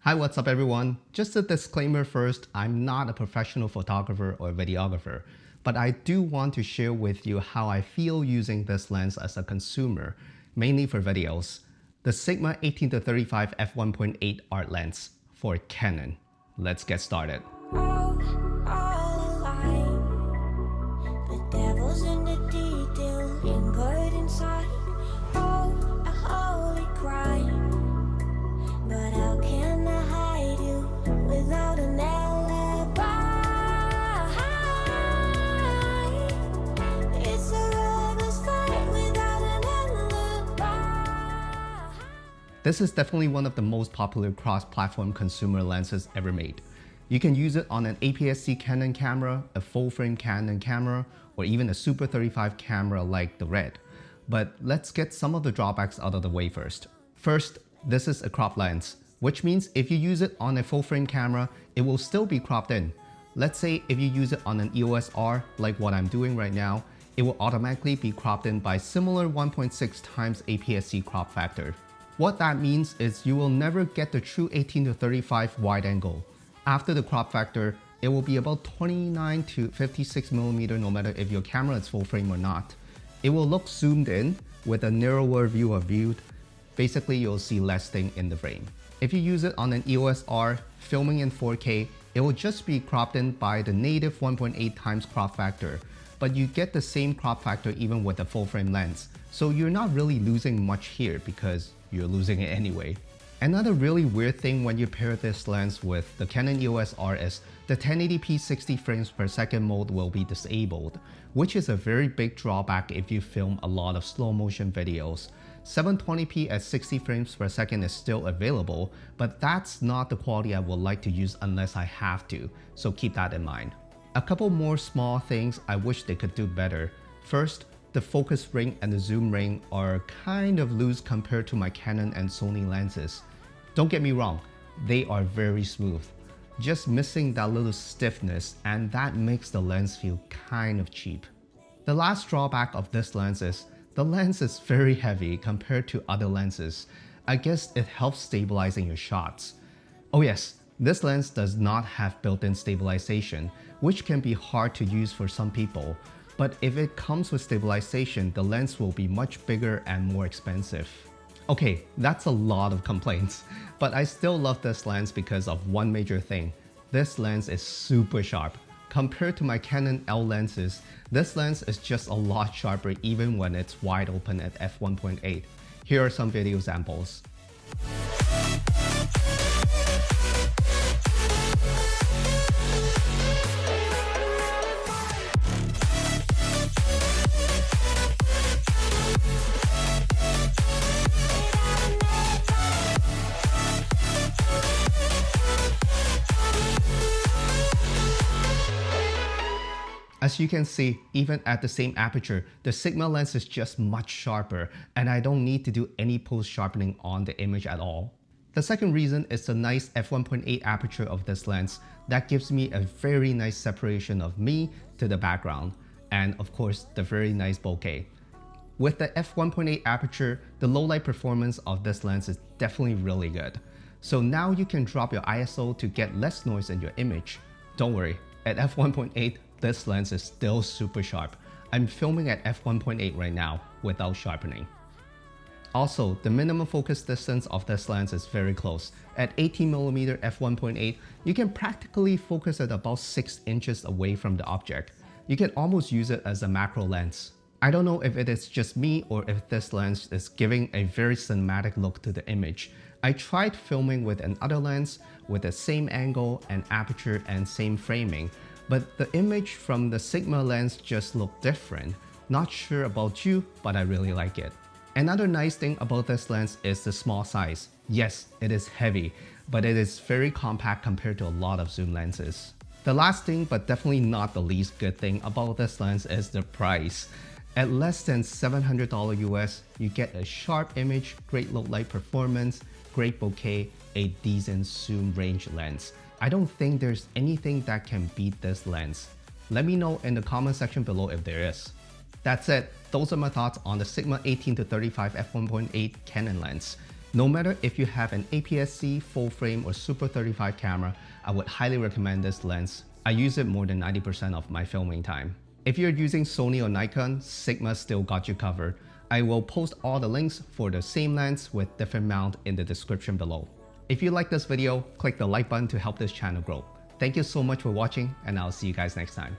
Hi, what's up everyone? Just a disclaimer first, I'm not a professional photographer or videographer, but I do want to share with you how I feel using this lens as a consumer, mainly for videos. The Sigma 18-35 f1.8 art lens for Canon. Let's get started. This is definitely one of the most popular cross-platform consumer lenses ever made. You can use it on an APS-C Canon camera, a full-frame Canon camera, or even a Super 35 camera like the Red. But let's get some of the drawbacks out of the way first. First, this is a crop lens, which means if you use it on a full-frame camera, it will still be cropped in. Let's say if you use it on an EOS R, like what I'm doing right now, it will automatically be cropped in by similar 1.6 times APS-C crop factor. What that means is you will never get the true 18-35 wide angle. After the crop factor, it will be about 29 to 56mm no matter if your camera is full frame or not. It will look zoomed in with a narrower view of view. Basically, you'll see less thing in the frame. If you use it on an EOS R, filming in 4K, it will just be cropped in by the native 1.8 times crop factor, but you get the same crop factor even with a full frame lens. So you're not really losing much here because you're losing it anyway. Another really weird thing when you pair this lens with the Canon EOS R is the 1080p 60 frames per second mode will be disabled, which is a very big drawback if you film a lot of slow motion videos. 720p at 60 frames per second is still available, but that's not the quality I would like to use unless I have to, so keep that in mind. A couple more small things I wish they could do better. First, the focus ring and the zoom ring are kind of loose compared to my Canon and Sony lenses. Don't get me wrong, they are very smooth. Just missing that little stiffness, and that makes the lens feel kind of cheap. The last drawback of this lens is the lens is very heavy compared to other lenses. I guess it helps stabilizing your shots. Oh yes, this lens does not have built-in stabilization, which can be hard to use for some people. But if it comes with stabilization, the lens will be much bigger and more expensive. Okay, that's a lot of complaints, but I still love this lens because of one major thing. This lens is super sharp. Compared to my Canon L lenses, this lens is just a lot sharper even when it's wide open at f1.8. Here are some video samples. As you can see, even at the same aperture, the Sigma lens is just much sharper, and I don't need to do any post sharpening on the image at all. The second reason is the nice f1.8 aperture of this lens that gives me a very nice separation of me to the background, and of course the very nice bokeh. With the f1.8 aperture, the low light performance of this lens is definitely really good. So now you can drop your ISO to get less noise in your image. Don't worry, at f1.8, this lens is still super sharp. I'm filming at f1.8 right now without sharpening. Also, the minimum focus distance of this lens is very close. At 18mm f1.8, you can practically focus at about 6 inches away from the object. You can almost use it as a macro lens. I don't know if it is just me or if this lens is giving a very cinematic look to the image. I tried filming with another lens with the same angle and aperture and same framing, but the image from the Sigma lens just looked different. Not sure about you, but I really like it. Another nice thing about this lens is the small size. Yes, it is heavy, but it is very compact compared to a lot of zoom lenses. The last thing, but definitely not the least good thing about this lens is the price. At less than $700 US, you get a sharp image, great low light performance, great bokeh, a decent zoom range lens. I don't think there's anything that can beat this lens. Let me know in the comment section below if there is. That's it. Those are my thoughts on the Sigma 18-35 f1.8 Canon lens. No matter if you have an APS-C, full frame, or Super 35 camera, I would highly recommend this lens. I use it more than 90% of my filming time. If you're using Sony or Nikon, Sigma still got you covered. I will post all the links for the same lens with different mount in the description below. If you like this video, click the like button to help this channel grow. Thank you so much for watching, and I'll see you guys next time.